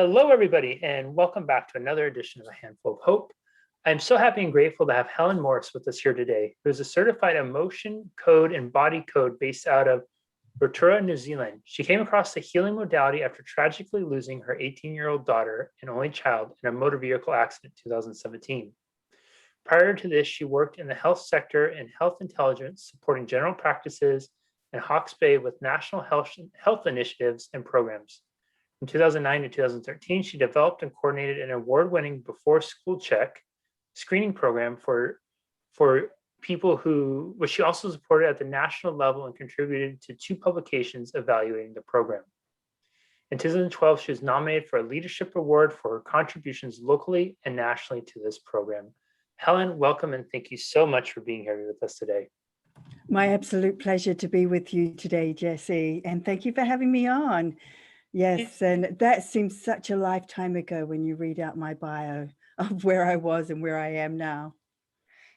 Hello, everybody, and welcome back to another edition of A Handful of Hope. I'm so happy and grateful to have Helen Morris with us here today, who is a certified emotion code and body code based out of Rotorua, New Zealand. She came across the healing modality after tragically losing her 18-year-old daughter and only child in a motor vehicle accident in 2017. Prior to this, she worked in the health sector and health intelligence, supporting general practices in Hawke's Bay with national health initiatives and programs. From 2009 to 2013, she developed and coordinated an award-winning before school check screening program for people which she also supported at the national level and contributed to 2 publications evaluating the program. In 2012, she was nominated for a leadership award for her contributions locally and nationally to this program. Helen, welcome, and thank you so much for being here with us today. My absolute pleasure to be with you today, Jesse, and thank you for having me on. Yes, and that seems such a lifetime ago when you read out my bio of where I was and where I am now.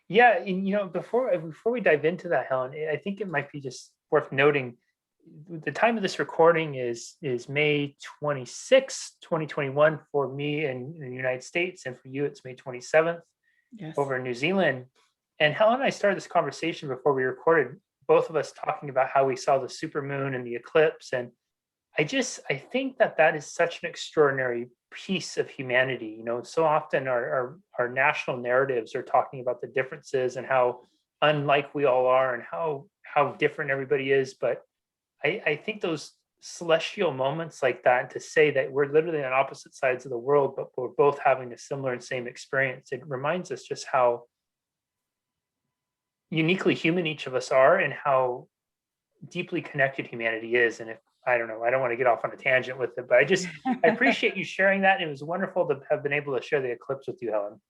Yeah, and before we dive into that, Helen, I think it might be just worth noting the time of this recording is May 26, 2021 for me in the United States, and for you it's May 27th over in New Zealand. And Helen and I started this conversation before we recorded, both of us talking about how we saw the supermoon and the eclipse, and I think that is such an extraordinary piece of humanity. So often our national narratives are talking about the differences and how unlike we all are and how different everybody is. But I think those celestial moments like that, to say that we're literally on opposite sides of the world, but we're both having a similar and same experience, it reminds us just how uniquely human each of us are and how deeply connected humanity is. And I don't know, I don't want to get off on a tangent with it, but I appreciate you sharing that. It was wonderful to have been able to share the eclipse with you, Helen.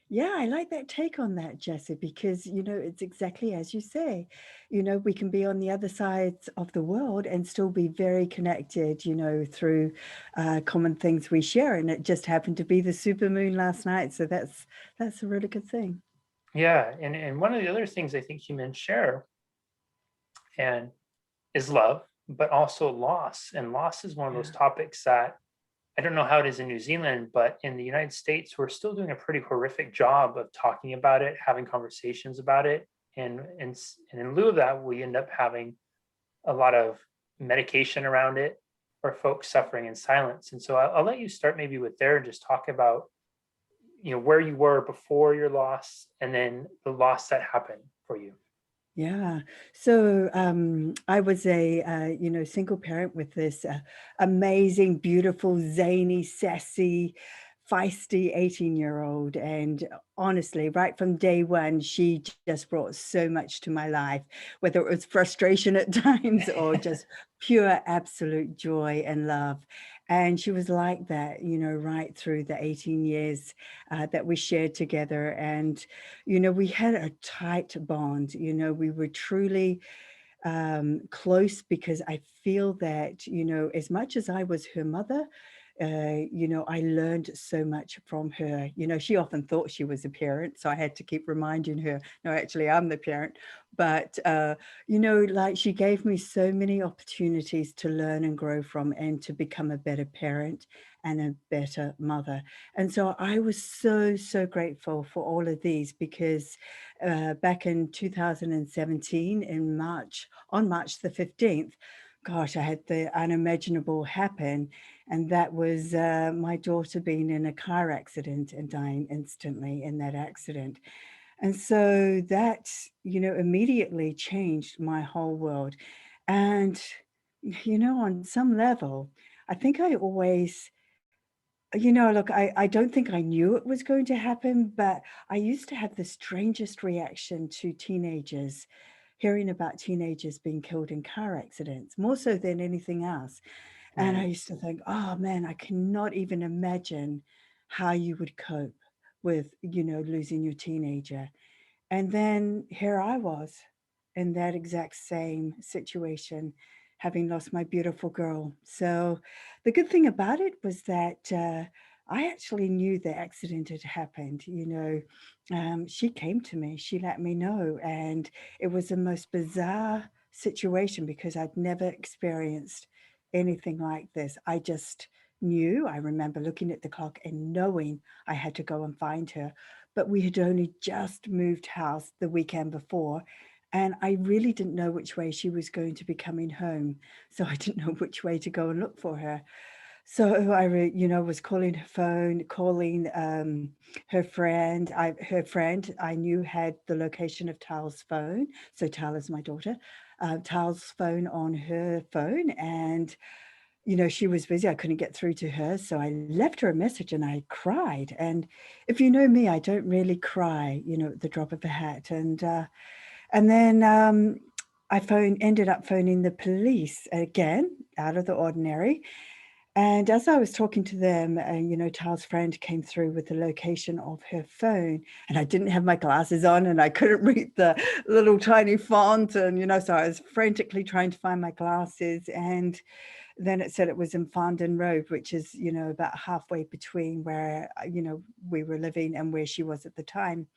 Yeah, I like that take on that, Jesse, because, it's exactly as you say. We can be on the other sides of the world and still be very connected, through common things we share. And it just happened to be the supermoon last night. So that's a really good thing. Yeah. And one of the other things I think humans share and is love, but also loss. And loss is one of those topics that I don't know how it is in New Zealand, but in the United States, we're still doing a pretty horrific job of talking about it, having conversations about it. And in lieu of that, we end up having a lot of medication around it or folks suffering in silence. And so I'll let you start maybe with there and just talk about, where you were before your loss and then the loss that happened for you. Yeah. So I was a single parent with this amazing, beautiful, zany, sassy, feisty 18-year-old. And honestly, right from day one, she just brought so much to my life, whether it was frustration at times or just pure, absolute joy and love. And she was like that, right through the 18 years that we shared together. And we had a tight bond. We were truly close, because I feel that, as much as I was her mother, I learned so much from her. She often thought she was a parent, so I had to keep reminding her, no, actually, I'm the parent. But, like, she gave me so many opportunities to learn and grow from and to become a better parent and a better mother. And so I was so, so grateful for all of these, because back in 2017, on March the 15th, gosh, I had the unimaginable happen. And that was my daughter being in a car accident and dying instantly in that accident. And so that, immediately changed my whole world. And, on some level, I think I always, look, I don't think I knew it was going to happen, but I used to have the strangest reaction to teenagers, hearing about teenagers being killed in car accidents, more so than anything else. And I used to think, oh man, I cannot even imagine how you would cope with, losing your teenager. And then here I was in that exact same situation, having lost my beautiful girl. So the good thing about it was that I actually knew the accident had happened. She came to me, she let me know. And it was the most bizarre situation, because I'd never experienced anything like this. I just knew. I remember looking at the clock and knowing I had to go and find her. But we had only just moved house the weekend before, and I really didn't know which way she was going to be coming home. So I didn't know which way to go and look for her. So I, was calling her phone, calling her friend. Her friend I knew had the location of Tal's phone. So Tal is my daughter. Tal's phone on her phone, and she was busy. I couldn't get through to her, so I left her a message and I cried. And if you know me, I don't really cry, at the drop of a hat. And then I ended up phoning the police again, out of the ordinary. And as I was talking to them, Tal's friend came through with the location of her phone, and I didn't have my glasses on and I couldn't read the little tiny font. And, so I was frantically trying to find my glasses. And then it said it was in Fondon Road, which is, about halfway between where, we were living and where she was at the time.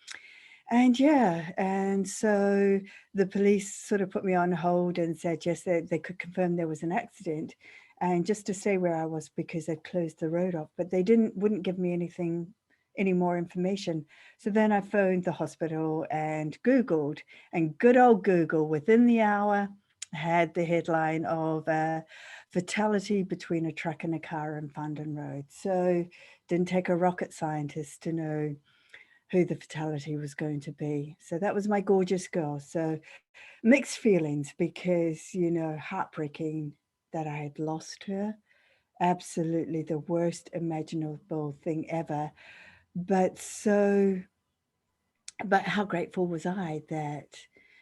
And so the police sort of put me on hold and said, yes, they could confirm there was an accident, and just to say where I was because they'd closed the road off, but they wouldn't give me any more information. So then I phoned the hospital and Googled, and good old Google within the hour had the headline of fatality between a truck and a car on Fondon Road. So didn't take a rocket scientist to know who the fatality was going to be. So that was my gorgeous girl. So mixed feelings because, heartbreaking that I had lost her. Absolutely the worst imaginable thing ever. But how grateful was I that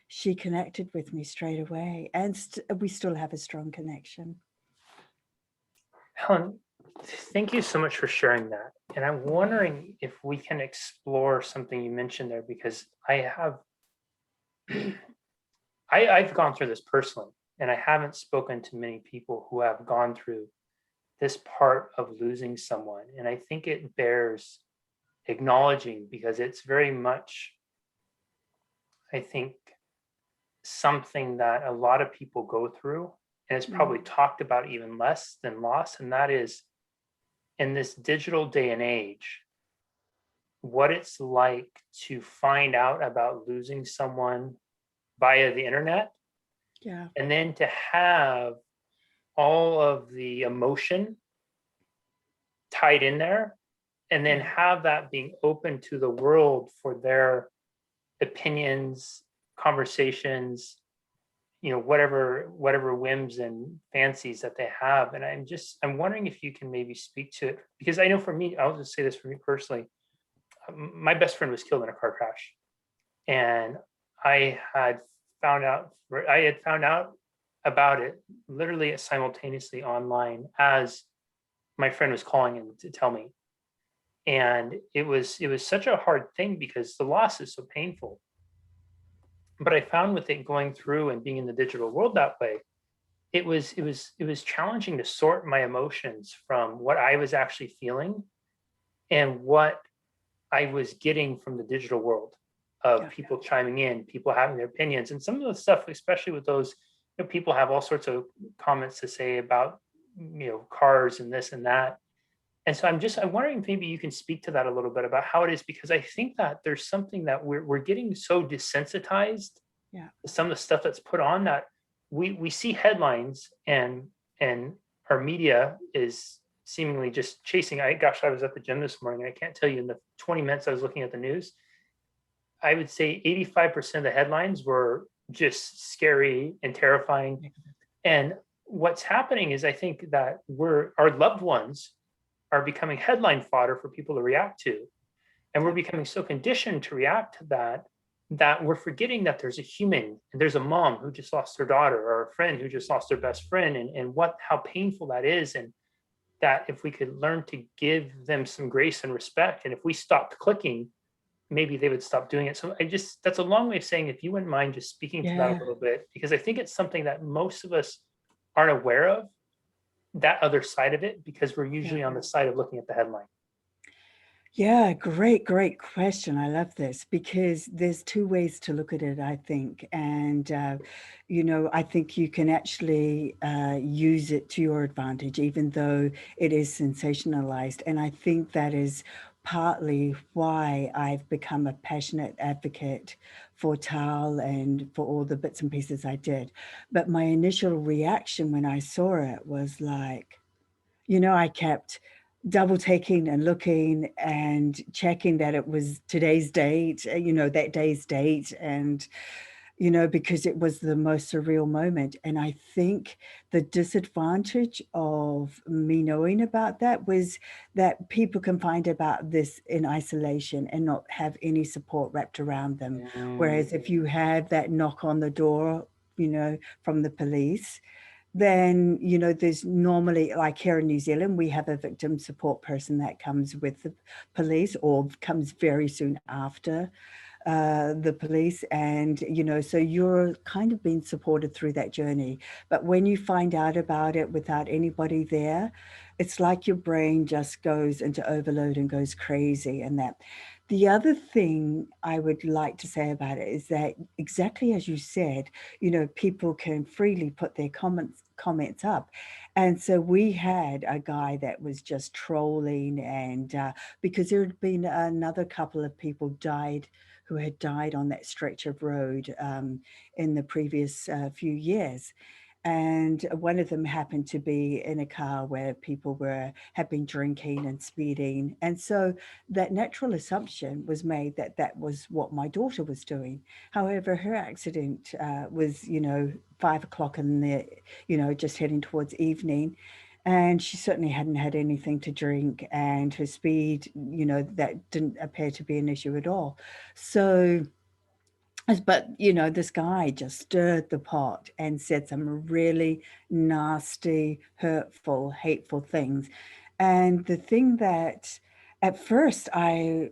she connected with me straight away, and we still have a strong connection. Helen, thank you so much for sharing that. And I'm wondering if we can explore something you mentioned there, because I've gone through this personally, and I haven't spoken to many people who have gone through this part of losing someone. And I think it bears acknowledging because it's very much, I think, something that a lot of people go through, and it's probably talked about even less than loss. And that is, in this digital day and age, what it's like to find out about losing someone via the internet, Yeah. and then to have all of the emotion tied in there, and then have that being open to the world for their opinions, conversations, whatever whims and fancies that they have. And I'm wondering if you can maybe speak to it, because I know for me, I'll just say this for me personally, my best friend was killed in a car crash, and I had found out about it literally simultaneously online as my friend was calling in to tell me. And it was such a hard thing because the loss is so painful. But I found with it going through and being in the digital world that way, it was challenging to sort my emotions from what I was actually feeling and what I was getting from the digital world of people chiming in, people having their opinions, and some of the stuff, especially with those, people have all sorts of comments to say about, cars and this and that. And so I'm wondering if maybe you can speak to that a little bit about how it is, because I think that there's something that we're getting so desensitized to some of the stuff that's put on, that we see headlines and our media is seemingly just chasing. I was at the gym this morning, and I can't tell you, in the 20 minutes I was looking at the news, I would say 85% of the headlines were just scary and terrifying. And what's happening is, I think that our loved ones are becoming headline fodder for people to react to. And we're becoming so conditioned to react to that we're forgetting that there's a human, and there's a mom who just lost her daughter, or a friend who just lost their best friend, and how painful that is. And that if we could learn to give them some grace and respect, and if we stopped clicking, maybe they would stop doing it. So that's a long way of saying, if you wouldn't mind just speaking to that a little bit, because I think it's something that most of us aren't aware of, that other side of it, because we're usually on the side of looking at the headline. Yeah, great question. I love this because there's two ways to look at it, I think. And, I think you can actually use it to your advantage, even though it is sensationalized. And I think that is partly why I've become a passionate advocate for Tal and for all the bits and pieces I did. But my initial reaction when I saw it was like, I kept double taking and looking and checking that it was today's date, that day's date. And, because it was the most surreal moment. And I think the disadvantage of me knowing about that was that people can find about this in isolation and not have any support wrapped around them. Mm, Whereas if you have that knock on the door, from the police, then there's normally, like here in New Zealand, we have a victim support person that comes with the police or comes very soon after the police. And so you're kind of being supported through that journey. But when you find out about it without anybody there, it's like your brain just goes into overload and goes crazy. And that the other thing I would like to say about it is that, exactly as you said, people can freely put their comments up. And so we had a guy that was just trolling, and because there had been another couple of people who had died on that stretch of road in the previous few years. And one of them happened to be in a car where people had been drinking and speeding. And so that natural assumption was made that that was what my daughter was doing. However, her accident was, 5 o'clock in the, just heading towards evening. And she certainly hadn't had anything to drink, and her speed, that didn't appear to be an issue at all. So, but this guy just stirred the pot and said some really nasty, hurtful, hateful things. And the thing that at first I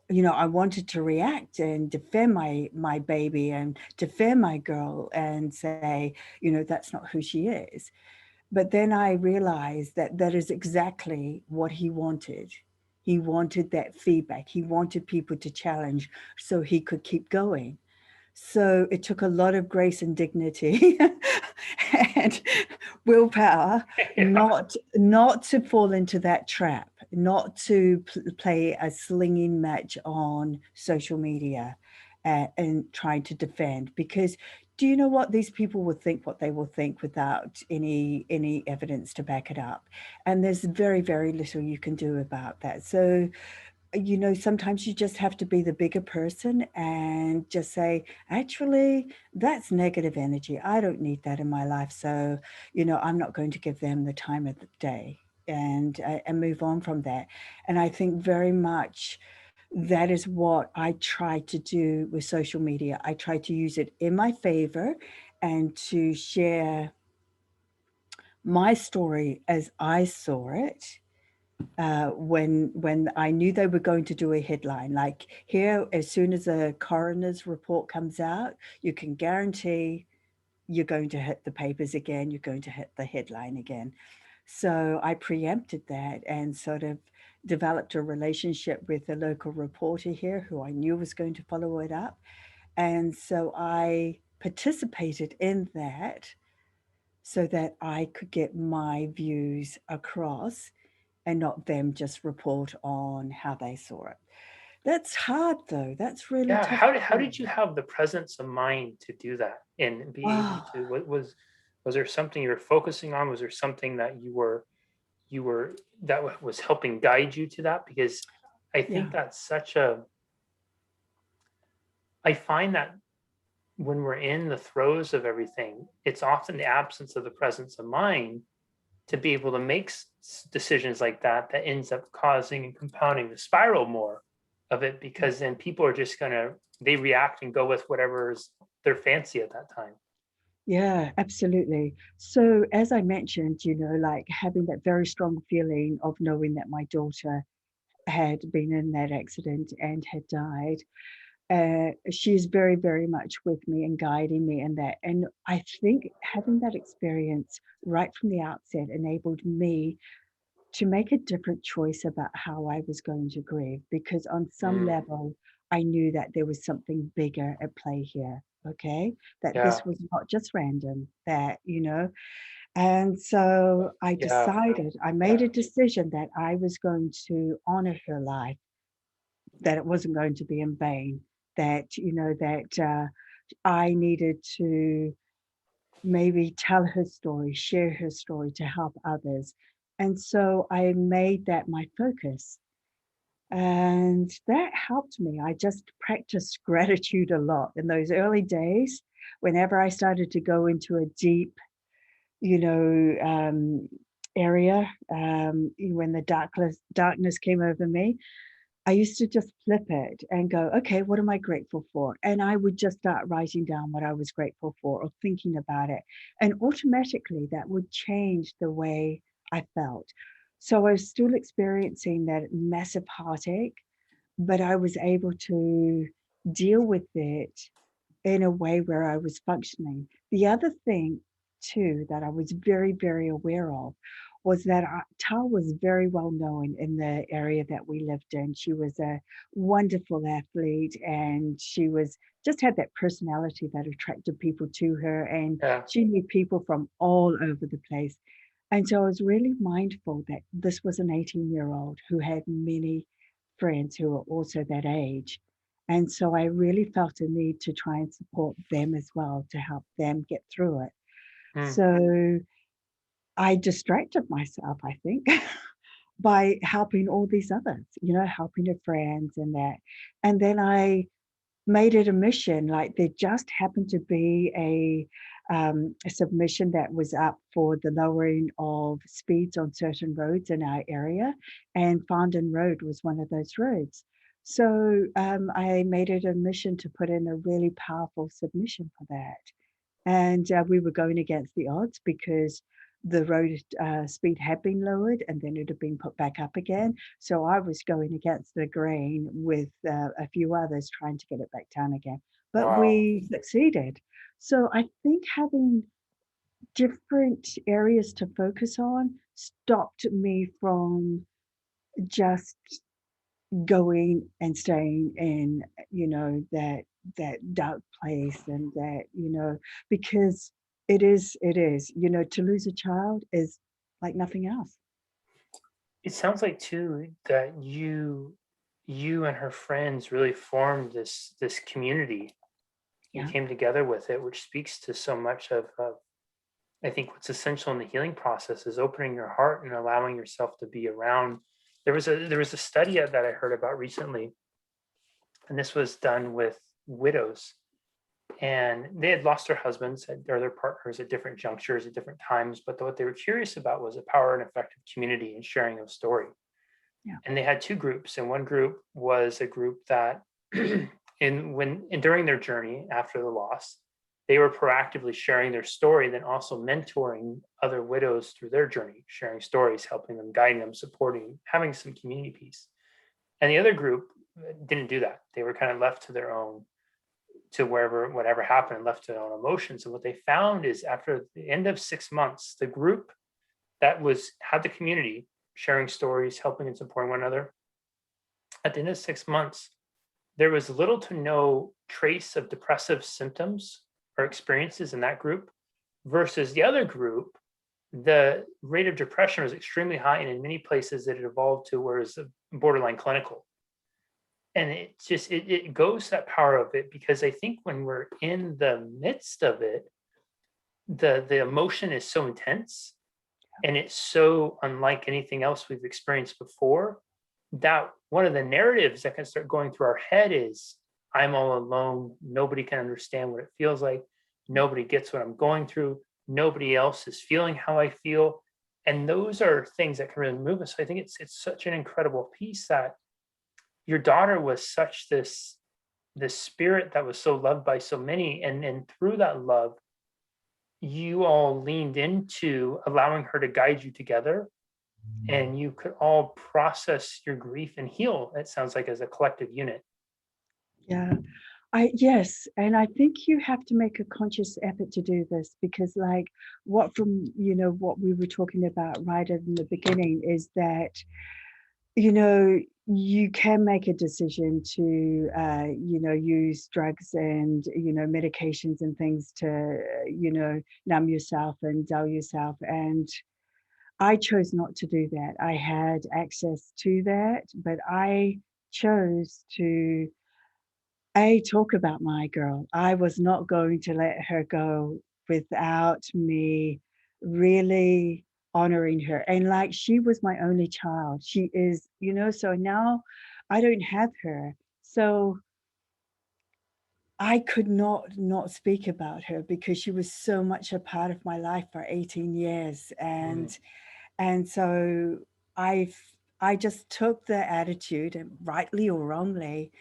wanted to react and defend my baby and defend my girl and say, that's not who she is. But then I realized that that is exactly what he wanted. He wanted that feedback. He wanted people to challenge so he could keep going. So it took a lot of grace and dignity and willpower yeah. not to fall into that trap, not to play a slinging match on social media and trying to defend. Because do you know what? These people will think what they will think without any evidence to back it up. And there's very, very little you can do about that. So sometimes you just have to be the bigger person and just say, actually, that's negative energy. I don't need that in my life. So, I'm not going to give them the time of the day, and move on from that. And I think very much that is what I try to do with social media. I try to use it in my favor and to share my story as I saw it, when I knew they were going to do a headline. Like here, as soon as a coroner's report comes out, you can guarantee you're going to hit the papers again, you're going to hit the headline again. So I preempted that and sort of developed a relationship with a local reporter here who I knew was going to follow it up. And so I participated in that so that I could get my views across and not them just report on how they saw it. That's hard though. That's really Yeah, tough to how do. did you have the presence of mind to do that and be able Oh, to, what was there something you were focusing on? Was there something that you were that was helping guide you to that? Because I think yeah. that's such a, I find that when we're in the throes of everything, it's often the absence of the presence of mind to be able to make decisions like that that ends up causing and compounding the spiral more of it, because then people are just gonna, they react and go with whatever's their fancy at that time. Yeah, absolutely. So as I mentioned, like having that very strong feeling of knowing that my daughter had been in that accident and had died, she's very, very much with me and guiding me in that. And I think having that experience right from the outset enabled me to make a different choice about how I was going to grieve, because on some Mm, level, I knew that there was something bigger at play here. Okay. That yeah. this was not just random, that, and so Yeah. I made a decision that I was going to honor her life, that it wasn't going to be in vain, that, I needed to maybe tell her story, share her story to help others. And so I made that my focus. And that helped me. I just practiced gratitude a lot in those early days. Whenever I started to go into a deep, you know, um, area, when the darkness came over me, I used to just flip it and go, okay, what am I grateful for? And I would just start writing down what I was grateful for or thinking about it. And automatically that would change the way I felt. So I was still experiencing that massive heartache, but I was able to deal with it in a way where I was functioning. The other thing, too, that I was very, very aware of was that Tal was very well known in the area that we lived in. She was a wonderful athlete, and she was just had that personality that attracted people to her, and Yeah. she knew people from all over the place. And so I was really mindful that this was an 18-year-old who had many friends who were also that age. And so I really felt a need to try and support them as well, to help them get through it. Mm, So I distracted myself, I think, by helping all these others, helping her friends and that. And then I made it a mission. Like, there just happened to be a submission that was up for the lowering of speeds on certain roads in our area, and Fondon Road was one of those roads. So I made it a mission to put in a really powerful submission for that. And we were going against the odds because the road speed had been lowered and then it had been put back up again. So I was going against the grain with a few others trying to get it back down again. But wow. we succeeded. So I think having different areas to focus on stopped me from just going and staying in, that dark place, and that, because it is, to lose a child is like nothing else. It sounds like too that you and her friends really formed this community and Yeah. came together with it, which speaks to so much of I think what's essential in the healing process is opening your heart and allowing yourself to be around. There was a study that I heard about recently, and this was done with widows, and they had lost their husbands or their partners at different junctures at different times. But what they were curious about was the power and effect of community and sharing of story. Yeah. And they had two groups, and one group was a group that during their journey after the loss, they were proactively sharing their story, then also mentoring other widows through their journey, sharing stories, helping them, guiding them, supporting, having some community piece. And the other group didn't do that. They were kind of left to their own, to wherever whatever happened, left to their own emotions. And what they found is after the end of 6 months, the group that was had the community sharing stories, helping and supporting one another, at the end of 6 months, there was little to no trace of depressive symptoms or experiences in that group versus the other group. The rate of depression was extremely high, and in many places it evolved to where it's borderline clinical. And it goes to that power of it, because I think when we're in the midst of it, the emotion is so intense and it's so unlike anything else we've experienced before, that one of the narratives that can start going through our head is, I'm all alone, nobody can understand what it feels like, nobody gets what I'm going through, nobody else is feeling how I feel. And those are things that can really move us. So I think it's such an incredible piece that your daughter was such this spirit that was so loved by so many, and through that love, you all leaned into allowing her to guide you together, and you could all process your grief and heal, it sounds like, as a collective unit. Yeah. Yes, and I think you have to make a conscious effort to do this because, like, what we were talking about right in the beginning is that, you know, you can make a decision to, use drugs and, medications and things to, numb yourself and dull yourself. And I chose not to do that. I had access to that, but I chose to talk about my girl. I was not going to let her go without me really honoring her. And like she was my only child. She is, so now I don't have her. So I could not speak about her because she was so much a part of my life for 18 years. Mm, And so I I just took the attitude, and rightly or wrongly,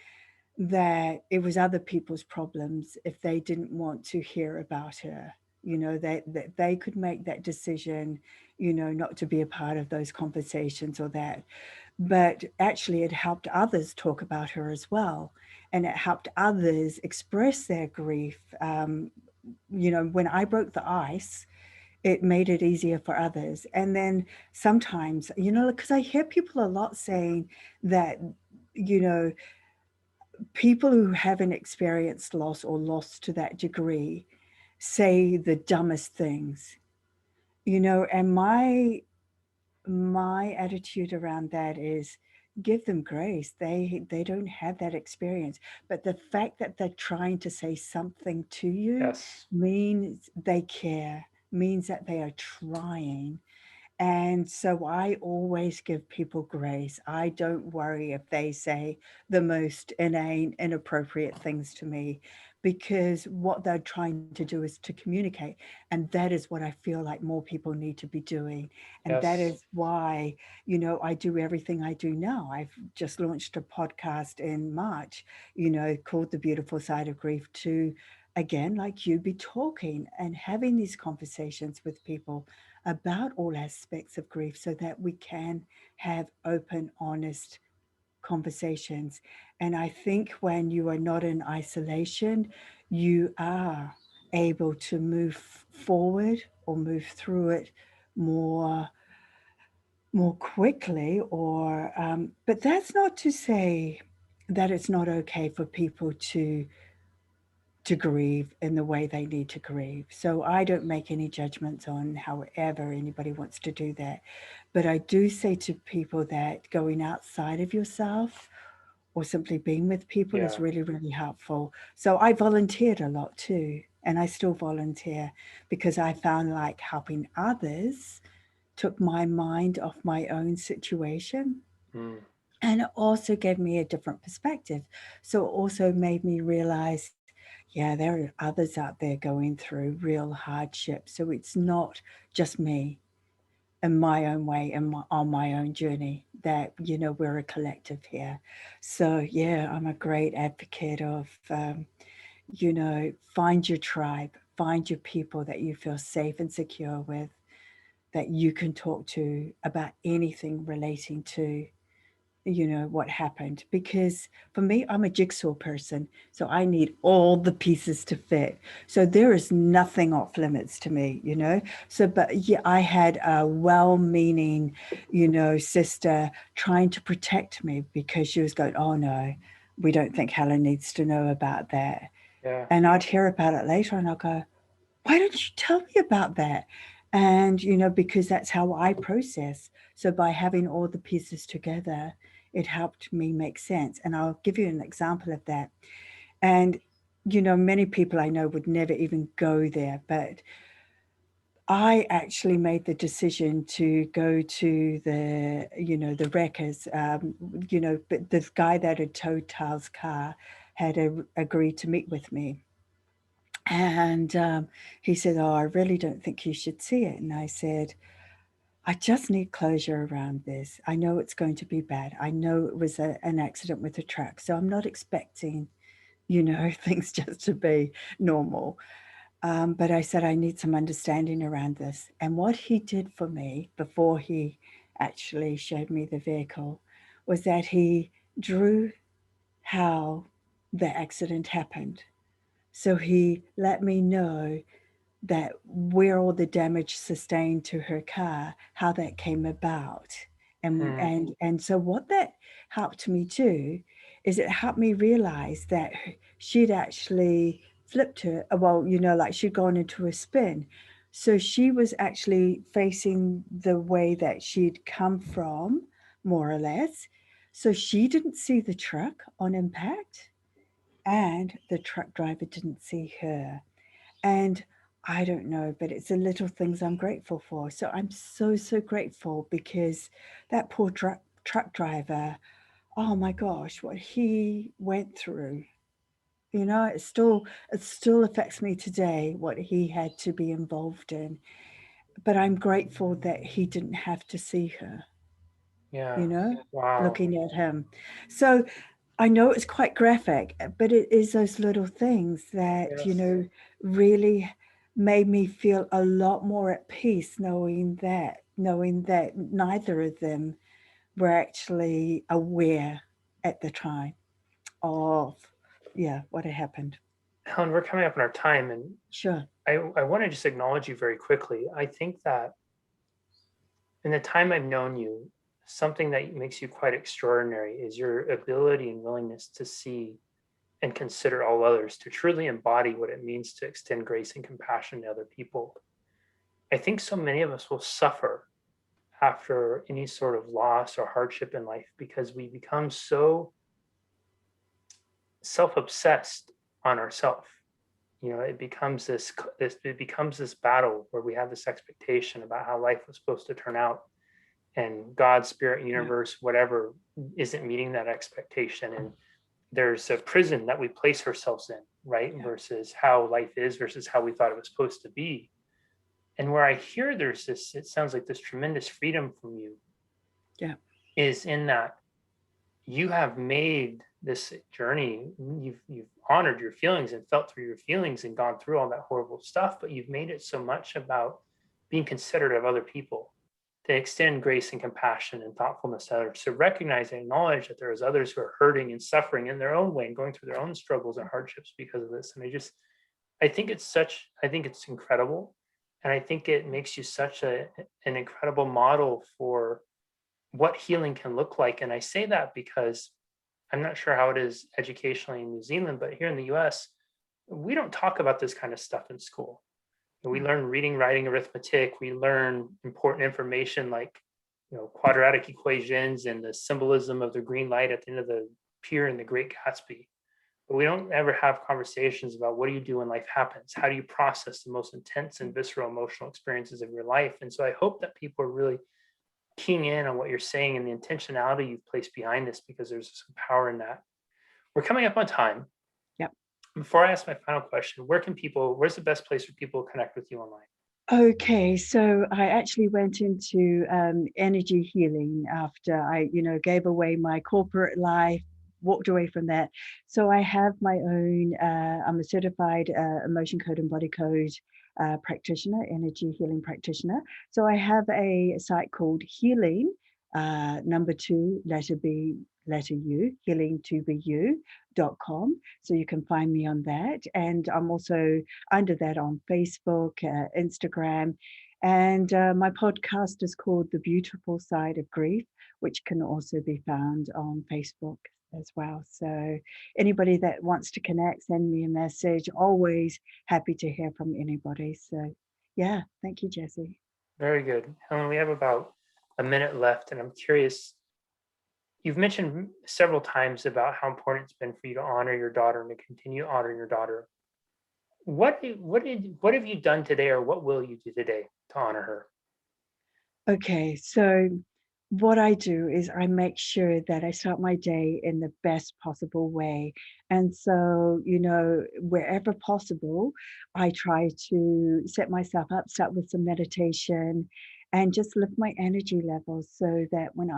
that it was other people's problems if they didn't want to hear about her. That they could make that decision, not to be a part of those conversations or that. But actually, it helped others talk about her as well. And it helped others express their grief. When I broke the ice, it made it easier for others. And then sometimes, because I hear people a lot saying that, you know, people who haven't experienced loss or loss to that degree say the dumbest things, and my attitude around that is give them grace. They don't have that experience, but the fact that they're trying to say something to you yes. means they care, means that they are trying. And so I always give people grace. I don't worry if they say the most inane, inappropriate things to me, because what they're trying to do is to communicate. And that is what I feel like more people need to be doing. And that Yes. is why, I do everything I do now. I've just launched a podcast in March, called The Beautiful Side of Grief, to, again, like you, be talking and having these conversations with people about all aspects of grief so that we can have open, honest conversations. And I think when you are not in isolation, you are able to move forward or move through it more quickly. Or but that's not to say that it's not okay for people to grieve in the way they need to grieve. So I don't make any judgments on however anybody wants to do that. But I do say to people that going outside of yourself or simply being with people is Yeah. really, really helpful. So I volunteered a lot too. And I still volunteer because I found like helping others took my mind off my own situation. Mm, And it also gave me a different perspective. So it also made me realize, yeah, there are others out there going through real hardship. So it's not just me in my own way and on my own journey, that, we're a collective here. So, yeah, I'm a great advocate of, find your tribe, find your people that you feel safe and secure with, that you can talk to about anything relating to what happened. Because for me, I'm a jigsaw person, so I need all the pieces to fit. So there is nothing off limits to me, so but yeah, I had a well-meaning, sister trying to protect me because she was going, oh no, we don't think Helen needs to know about that. yeah. And I'd hear about it later and I'll go, why don't you tell me about that? And, because that's how I process. So by having all the pieces together, it helped me make sense. And I'll give you an example of that. And, many people I know would never even go there, but I actually made the decision to go to the wreckers, but the guy that had towed Tal's car had agreed to meet with me. And he said, oh, I really don't think you should see it. And I said, I just need closure around this. I know it's going to be bad. I know it was an accident with a truck. So I'm not expecting, things just to be normal. But I said, I need some understanding around this. And what he did for me before he actually showed me the vehicle was that he drew how the accident happened. So he let me know that where all the damage sustained to her car, how that came about. And so what that helped me do is it helped me realize that she'd actually flipped her, well, like she'd gone into a spin. So she was actually facing the way that she'd come from, more or less. So she didn't see the truck on impact, and the truck driver didn't see her. And I don't know, but it's the little things I'm grateful for. So I'm so, so grateful, because that poor truck driver, oh my gosh, what he went through, it still affects me today, what he had to be involved in. But I'm grateful that he didn't have to see her, Yeah. Wow. looking at him. So I know it's quite graphic, but it is those little things that, Yes. really made me feel a lot more at peace, knowing that neither of them were actually aware at the time of, what had happened. Helen, we're coming up on our time, and Sure. I want to just acknowledge you very quickly. I think that in the time I've known you, something that makes you quite extraordinary is your ability and willingness to see and consider all others, to truly embody what it means to extend grace and compassion to other people. I think so many of us will suffer after any sort of loss or hardship in life because we become so self-obsessed on ourselves. It becomes this battle where we have this expectation about how life was supposed to turn out, and God, spirit, Yeah. universe, whatever, isn't meeting that expectation. And there's a prison that we place ourselves in, right? Yeah. Versus how life is versus how we thought it was supposed to be. And where I hear there's this, it sounds like this tremendous freedom from you Yeah. is in that you have made this journey. You've honored your feelings and felt through your feelings and gone through all that horrible stuff, but you've made it so much about being considerate of other people, to extend grace and compassion and thoughtfulness to others, to recognize and acknowledge that there's others who are hurting and suffering in their own way and going through their own struggles and hardships because of this. And I think it's incredible. And I think it makes you such an incredible model for what healing can look like. And I say that because I'm not sure how it is educationally in New Zealand, but here in the US, we don't talk about this kind of stuff in school. We No. learn reading, writing, arithmetic. We learn important information like, quadratic equations and the symbolism of the green light at the end of the pier in The Great Gatsby. But we don't ever have conversations about what do you do when life happens? How do you process the most intense and visceral emotional experiences of your life? And so I hope that people are really keying in on what you're saying and the intentionality you've placed behind this, because there's some power in that. We're coming up on time. Yep. Before I ask my final question, where's the best place for people to connect with you online? Okay, so I actually went into energy healing after I, gave away my corporate life, walked away from that. So I have my own, I'm a certified emotion code and body code practitioner, energy healing practitioner. So I have a site called Healing, number two, letter B, letter U, healing2bu.com. So you can find me on that. And I'm also under that on Facebook, Instagram. And my podcast is called The Beautiful Side of Grief, which can also be found on Facebook as well. So anybody that wants to connect, send me a message. Always happy to hear from anybody. So yeah, thank you, Jesse. Very good. Helen, we have about a minute left, and I'm curious. You've mentioned several times about how important it's been for you to honor your daughter and to continue honoring your daughter. What have you done today, or what will you do today to honor her? Okay, so what I do is I make sure that I start my day in the best possible way. And so, wherever possible, I try to set myself up, start with some meditation and just lift my energy levels so that when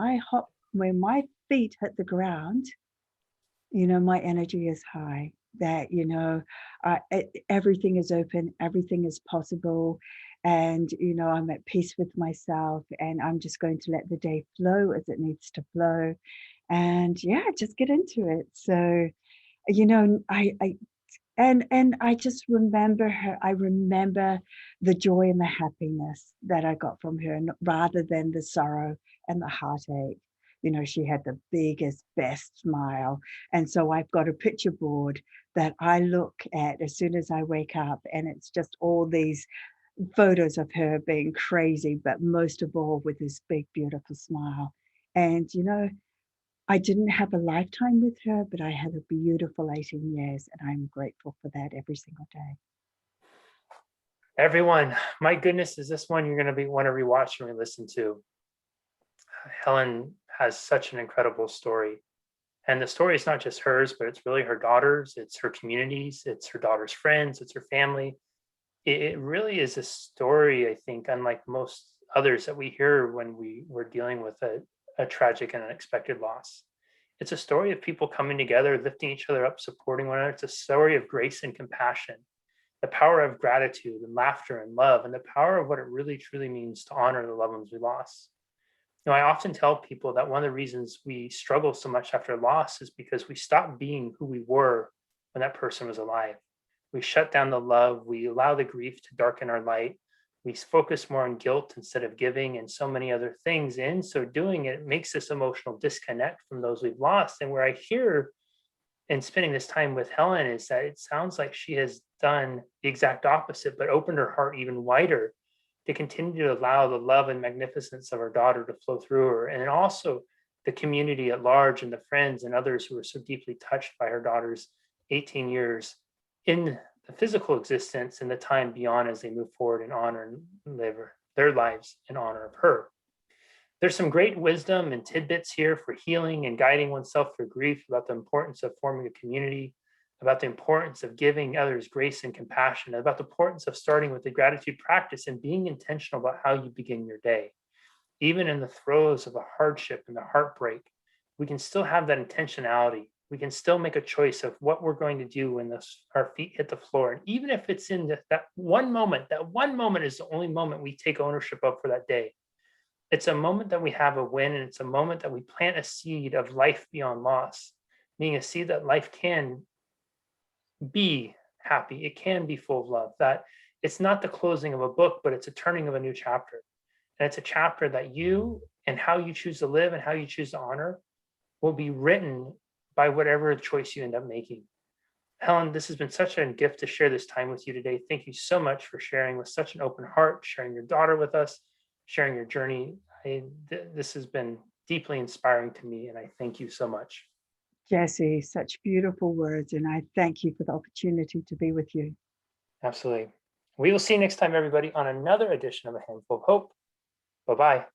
my feet hit the ground, my energy is high, that, everything is open, everything is possible. And, I'm at peace with myself, and I'm just going to let the day flow as it needs to flow. And yeah, just get into it. So you know, and I just remember her. I remember the joy and the happiness that I got from her, rather than the sorrow and the heartache. You know, she had the biggest, best smile. And so I've got a picture board that I look at as soon as I wake up, and it's just all these photos of her being crazy, but most of all with this big, beautiful smile. And, you know, I didn't have a lifetime with her, but I had a beautiful 18 years, and I'm grateful for that every single day. Everyone, my goodness, is this one you're going to want to rewatch and re-listen to? Helen has such an incredible story. And the story is not just hers, but it's really her daughter's, it's her communities, it's her daughter's friends, it's her family. It really is a story, I think, unlike most others that we hear when we're dealing with a tragic and unexpected loss. It's a story of people coming together, lifting each other up, supporting one another. It's a story of grace and compassion, the power of gratitude and laughter and love, and the power of what it really truly means to honor the loved ones we lost. You know, I often tell people that one of the reasons we struggle so much after loss is because we stop being who we were when that person was alive. We shut down the love, we allow the grief to darken our light, we focus more on guilt instead of giving, and so many other things. In so doing, it makes this emotional disconnect from those we've lost. And where I hear in spending this time with Helen is that it sounds like she has done the exact opposite, but opened her heart even wider to continue to allow the love and magnificence of her daughter to flow through her. And then also the community at large and the friends and others who were so deeply touched by her daughter's 18 years in the physical existence and the time beyond as they move forward and honor and live their lives in honor of her. There's some great wisdom and tidbits here for healing and guiding oneself through grief, about the importance of forming a community, about the importance of giving others grace and compassion, about the importance of starting with the gratitude practice and being intentional about how you begin your day. Even in the throes of a hardship and the heartbreak, we can still have that intentionality. We can still make a choice of what we're going to do when our feet hit the floor. And even if it's in that one moment, that one moment is the only moment we take ownership of for that day. It's a moment that we have a win, and it's a moment that we plant a seed of life beyond loss, meaning a seed that life can be happy. It can be full of love, that it's not the closing of a book, but it's a turning of a new chapter. And it's a chapter that you and how you choose to live and how you choose to honor will be written by whatever choice you end up making. Helen, this has been such a gift to share this time with you today. Thank you so much for sharing with such an open heart, sharing your daughter with us, sharing your journey. This has been deeply inspiring to me, and I thank you so much. Jesse, such beautiful words, and I thank you for the opportunity to be with you. Absolutely. We will see you next time, everybody, on another edition of A Handful of Hope. Bye-bye.